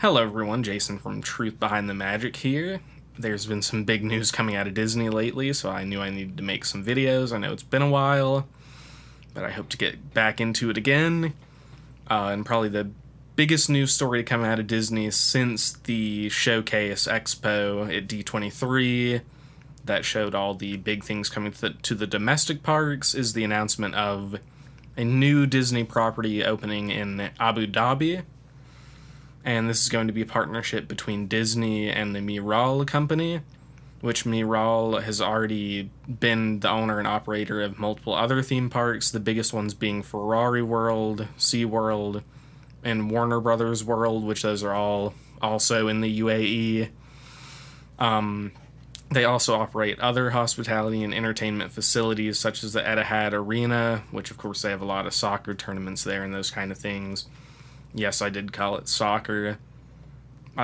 Hello everyone, Jason from Truth Behind the Magic here. There's been some big news coming out of Disney lately, so I knew I needed to make some videos. I know it's been a while, but I hope to get back into it again. And probably the biggest news story to come out of Disney since the Showcase Expo at D23 that showed all the big things coming to the domestic parks is the announcement of a new Disney property opening in Abu Dhabi. And this is going to be a partnership between Disney and the Miral Company, which Miral has already been the owner and operator of multiple other theme parks, the biggest ones being Ferrari World, SeaWorld, and Warner Brothers World, which those are all also in the UAE. They also operate other hospitality and entertainment facilities, such as the Etihad Arena, which of course they have a lot of soccer tournaments there and those kind of things. Yes, I did call it soccer.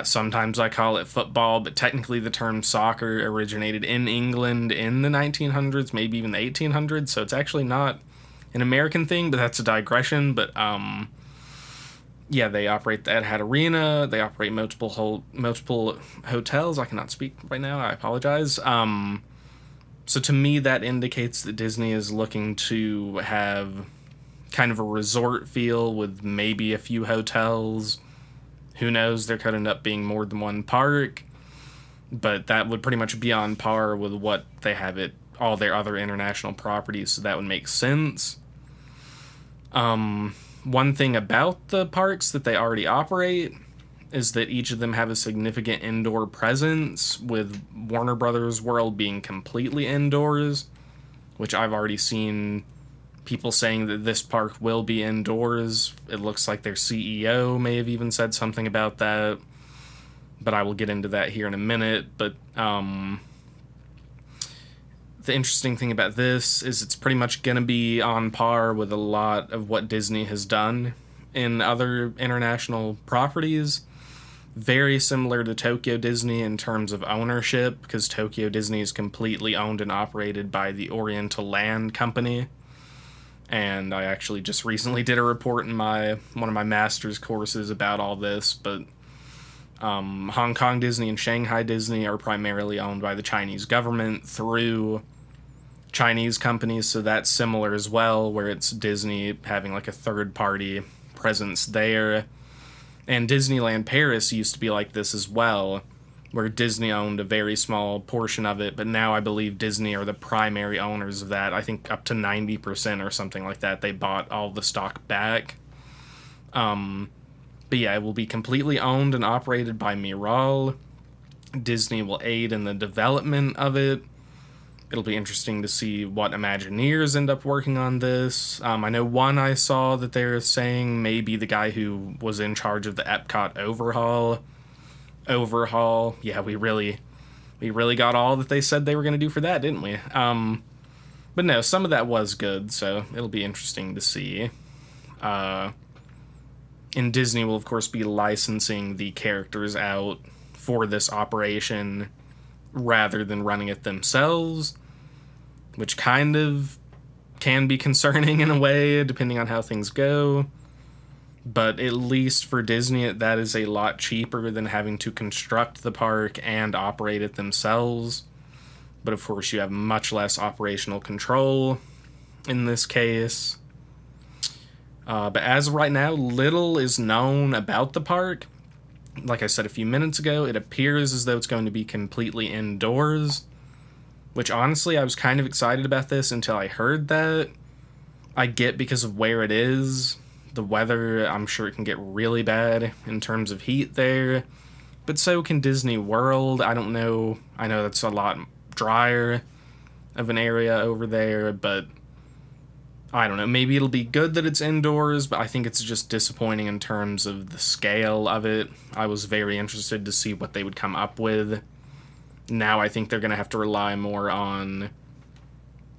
Sometimes I call it football, but technically the term soccer originated in England in the 1900s, maybe even the 1800s, so it's actually not an American thing, but that's a digression. But yeah, they operate the Etihad Arena, they operate multiple hotels. I cannot speak right now, I apologize. So to me, that indicates that Disney is looking to have kind of a resort feel with maybe a few hotels. Who knows, there could end up being more than one park, but that would pretty much be on par with what they have at all their other international properties, so that would make sense. One thing about the parks that they already operate is that each of them have a significant indoor presence, with Warner Brothers World being completely indoors, which I've already seen people saying that this park will be indoors. It looks like their CEO may have even said something about that, but I will get into that here in a minute. But the interesting thing about this is it's pretty much going to be on par with a lot of what Disney has done in other international properties. Very similar to Tokyo Disney in terms of ownership, because Tokyo Disney is completely owned and operated by the Oriental Land Company. And I actually just recently did a report in one of my master's courses about all this, but Hong Kong Disney and Shanghai Disney are primarily owned by the Chinese government through Chinese companies, so that's similar as well, where it's Disney having like a third-party presence there. And Disneyland Paris used to be like this as well, where Disney owned a very small portion of it, but now I believe Disney are the primary owners of that. I think up to 90% or something like that. They bought all the stock back. But yeah, it will be completely owned and operated by Miral. Disney will aid in the development of it. It'll be interesting to see what Imagineers end up working on this. I know one I saw that they're saying may be the guy who was in charge of the Epcot overhaul. Yeah, we really got all that they said they were going to do for that, didn't we? But no, some of that was good, so it'll be interesting to see. And Disney will, of course, be licensing the characters out for this operation rather than running it themselves, which kind of can be concerning in a way, depending on how things go. But at least for Disney, that is a lot cheaper than having to construct the park and operate it themselves. But of course, you have much less operational control in this case. But as of right now, little is known about the park. Like I said a few minutes ago, it appears as though it's going to be completely indoors, which honestly, I was kind of excited about this until I heard that. I get because of where it is. The weather, I'm sure it can get really bad in terms of heat there, but so can Disney World. I don't know. I know that's a lot drier of an area over there, but I don't know. Maybe it'll be good that it's indoors, but I think it's just disappointing in terms of the scale of it. I was very interested to see what they would come up with. Now I think they're going to have to rely more on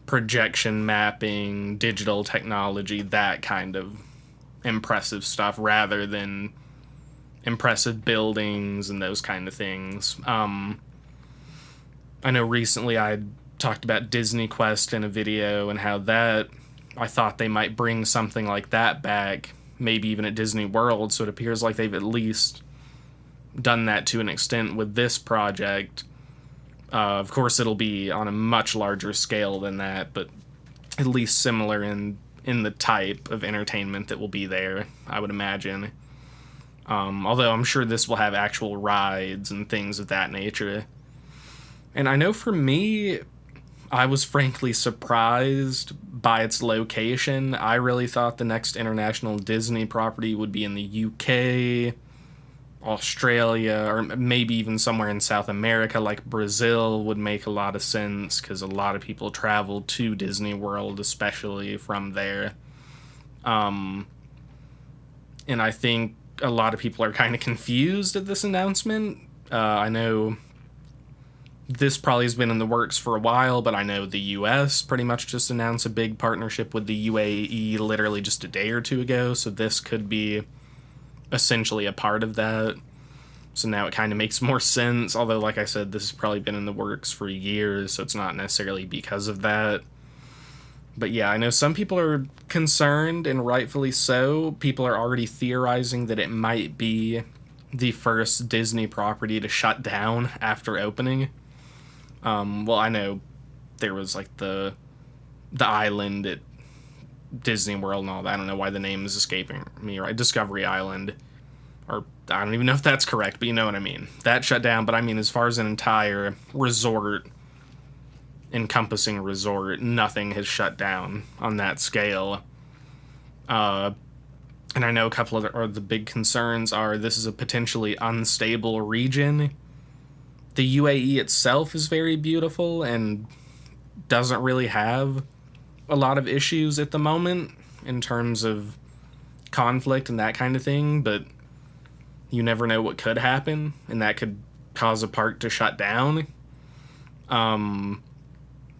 projection mapping, digital technology, that kind of impressive stuff rather than impressive buildings and those kind of things. I know recently I talked about DisneyQuest in a video and how that I thought they might bring something like that back, maybe even at Disney World, so it appears like they've at least done that to an extent with this project. Of course, it'll be on a much larger scale than that, but at least similar in the type of entertainment that will be there, I would imagine. Although I'm sure this will have actual rides and things of that nature. And I know for me, I was frankly surprised by its location. I really thought the next international Disney property would be in the UK, Australia, or maybe even somewhere in South America, like Brazil would make a lot of sense, because a lot of people travel to Disney World, especially from there. And I think a lot of people are kind of confused at this announcement. I know this probably has been in the works for a while, but I know the US pretty much just announced a big partnership with the UAE literally just a day or two ago, so this could be essentially a part of that. So now it kind of makes more sense, although like I said, this has probably been in the works for years, so it's not necessarily because of that. But yeah, I know some people are concerned, and rightfully so. People are already theorizing that it might be the first Disney property to shut down after opening. Well, I know there was like the island at Disney World and all that. I don't know why the name is escaping me, right? Discovery Island. Or I don't even know if that's correct, but you know what I mean. That shut down, but I mean as far as an entire resort, encompassing resort, nothing has shut down on that scale. And I know a couple of the big concerns are this is a potentially unstable region. The UAE itself is very beautiful and doesn't really have a lot of issues at the moment in terms of conflict and that kind of thing, but you never know what could happen, and that could cause a park to shut down. And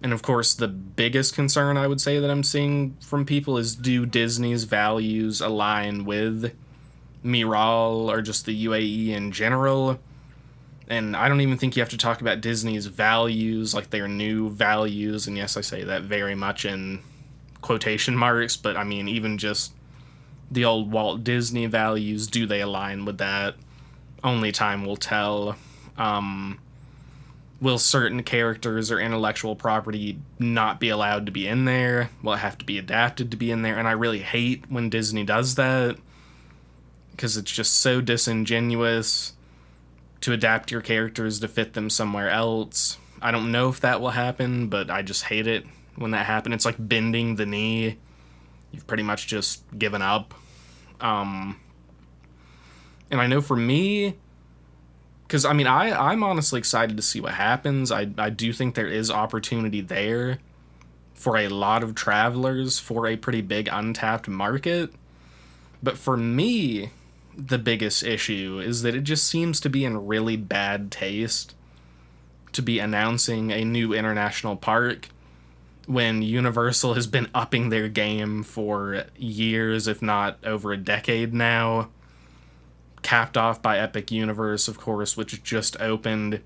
of course, the biggest concern I would say that I'm seeing from people is, do Disney's values align with Miral or just the UAE in general? And I don't even think you have to talk about Disney's values, like their new values, and yes, I say that very much in quotation marks, but I mean, even just the old Walt Disney values, do they align with that? Only time will tell. Will certain characters or intellectual property not be allowed to be in there? Will it have to be adapted to be in there? And I really hate when Disney does that, because it's just so disingenuous to adapt your characters to fit them somewhere else. I don't know if that will happen, but I just hate it when that happens. It's like bending the knee. You've pretty much just given up. And I know for me, because I mean, I'm honestly excited to see what happens. I do think there is opportunity there for a lot of travelers for a pretty big untapped market. But for me, the biggest issue is that it just seems to be in really bad taste to be announcing a new international park when Universal has been upping their game for years, if not over a decade now. Capped off by Epic Universe, of course, which just opened.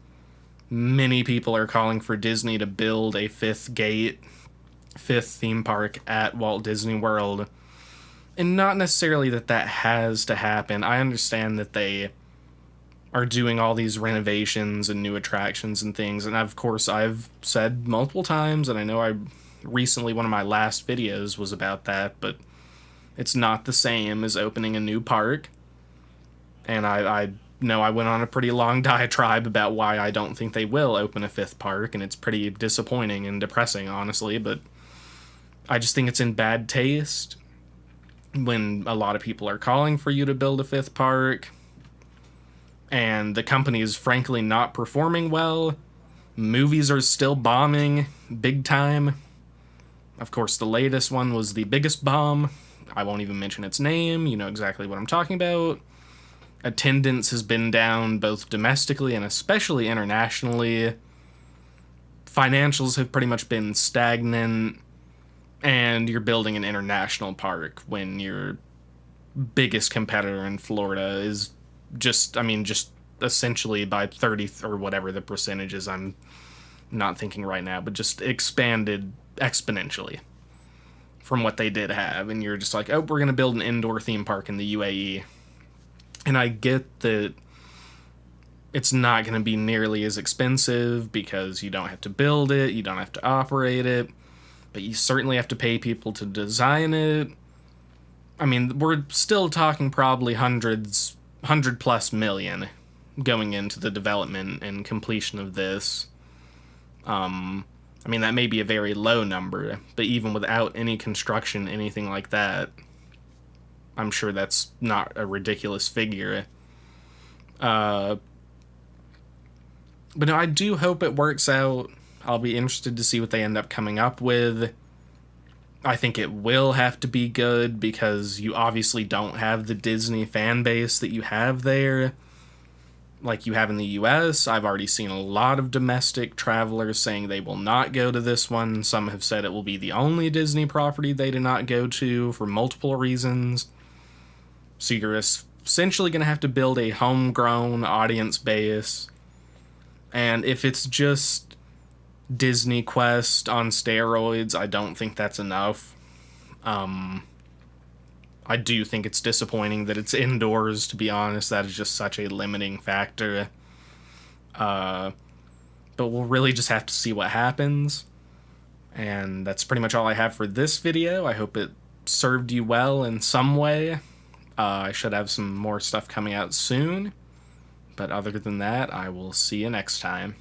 Many people are calling for Disney to build a fifth theme park at Walt Disney World. And not necessarily that has to happen. I understand that they are doing all these renovations and new attractions and things. And of course, I've said multiple times, and I know recently one of my last videos was about that, but it's not the same as opening a new park. And I know I went on a pretty long diatribe about why I don't think they will open a fifth park, and it's pretty disappointing and depressing, honestly, but I just think it's in bad taste when a lot of people are calling for you to build a fifth park, and the company is frankly not performing well. Movies are still bombing big time. Of course, the latest one was the biggest bomb. I won't even mention its name. You know exactly what I'm talking about. Attendance has been down both domestically and especially internationally. Financials have pretty much been stagnant. And you're building an international park when your biggest competitor in Florida is just essentially by 30 or whatever the percentage is, I'm not thinking right now, but just expanded exponentially from what they did have. And you're just like, oh, we're going to build an indoor theme park in the UAE. And I get that it's not going to be nearly as expensive because you don't have to build it, you don't have to operate it, but you certainly have to pay people to design it. I mean, we're still talking probably 100+ million going into the development and completion of this. I mean, that may be a very low number, but even without any construction, anything like that, I'm sure that's not a ridiculous figure. But no, I do hope it works out. I'll be interested to see what they end up coming up with. I think it will have to be good because you obviously don't have the Disney fan base that you have there, like you have in the US. I've already seen a lot of domestic travelers saying they will not go to this one. Some have said it will be the only Disney property they do not go to for multiple reasons. So you're essentially going to have to build a homegrown audience base. And if it's just DisneyQuest on steroids, I don't think that's enough. I do think it's disappointing that it's indoors, to be honest. That is just such a limiting factor. But we'll really just have to see what happens. And that's pretty much all I have for this video. I hope it served you well in some way. I should have some more stuff coming out soon. But other than that, I will see you next time.